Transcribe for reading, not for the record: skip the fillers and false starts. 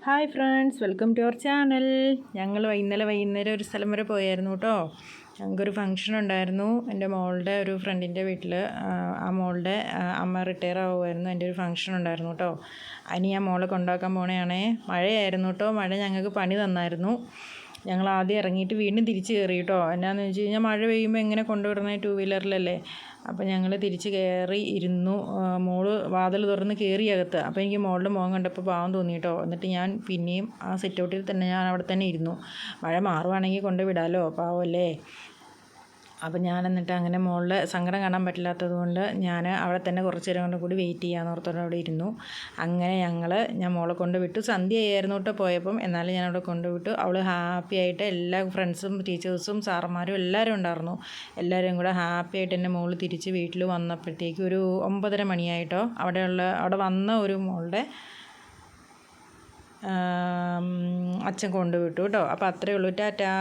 Hi friends, welcome to our channel. ഞങ്ങൾ ഇന്നലെ വൈകുന്നേരം ഒരു സ്ഥലം വരെ പോയായിരുന്നു കേട്ടോ. ഞങ്ങൾക്കൊരു ഫംഗ്ഷൻ ഉണ്ടായിരുന്നു. എൻ്റെ മോളുടെ ഒരു ഫ്രണ്ടിൻ്റെ വീട്ടിൽ. ആ മോളുടെ അമ്മ റിട്ടയർ ആവുമായിരുന്നു. എൻ്റെ ഒരു ഫംഗ്ഷൻ ഉണ്ടായിരുന്നു കേട്ടോ. അതിന് ഞാൻ മോളെ കൊണ്ടാക്കാൻ പോണേയാണേ. മഴയായിരുന്നു കേട്ടോ. മഴ ഞങ്ങൾക്ക് പണി തന്നായിരുന്നു. ഞങ്ങൾ ആദ്യം ഇറങ്ങിയിട്ട് വീണ്ടും തിരിച്ച് കയറി കേട്ടോ. എന്നാന്ന് വെച്ച് കഴിഞ്ഞാൽ മഴ പെയ്യുമ്പോൾ എങ്ങനെ കൊണ്ടുവിടുന്നത്, 2 വീലറിലല്ലേ. അപ്പോൾ ഞങ്ങൾ തിരിച്ച് കയറി ഇരുന്നു. മോള് വാതിൽ തുറന്ന് കയറി അകത്ത്. അപ്പോൾ എനിക്ക് മോളുടെ മുഖം കണ്ടപ്പോൾ പാവം തോന്നി കേട്ടോ. എന്നിട്ട് ഞാൻ പിന്നെയും ആ സിറ്റൗട്ടിൽ തന്നെ ഞാൻ അവിടെ തന്നെ ഇരുന്നു. മഴ മാറുവാണെങ്കിൽ കൊണ്ടുവിടാമല്ലോ, പാവമല്ലേ. അപ്പോൾ ഞാൻ എന്നിട്ട് അങ്ങനെ മോളുടെ സങ്കടം കാണാൻ പറ്റില്ലാത്തത് കൊണ്ട് ഞാൻ അവിടെ തന്നെ കുറച്ച് നേരം കൊണ്ട് കൂടി വെയിറ്റ് ചെയ്യാമെന്ന് ഓർത്തോടെ അവിടെ ഇരുന്നു. അങ്ങനെ ഞാൻ മോളെ കൊണ്ട് വിട്ടു. സന്ധ്യയായിരുന്നു കേട്ടോ പോയപ്പം. എന്നാലും ഞാൻ അവിടെ കൊണ്ടുവിട്ടു. അവൾ ഹാപ്പി ആയിട്ട് എല്ലാ ഫ്രണ്ട്സും ടീച്ചേഴ്സും സാറന്മാരും എല്ലാവരും ഉണ്ടായിരുന്നു. എല്ലാവരും കൂടെ ഹാപ്പി ആയിട്ട് എൻ്റെ മോൾ തിരിച്ച് വീട്ടിൽ വന്നപ്പോഴത്തേക്ക് ഒരു 9:30 മണിയായിട്ടോ. അവിടെ വന്ന ഒരു മോളുടെ അച്ഛൻ കൊണ്ടുവിട്ടു കേട്ടോ. അപ്പോൾ അത്രയേ ഉള്ളൂ. ടാറ്റാ.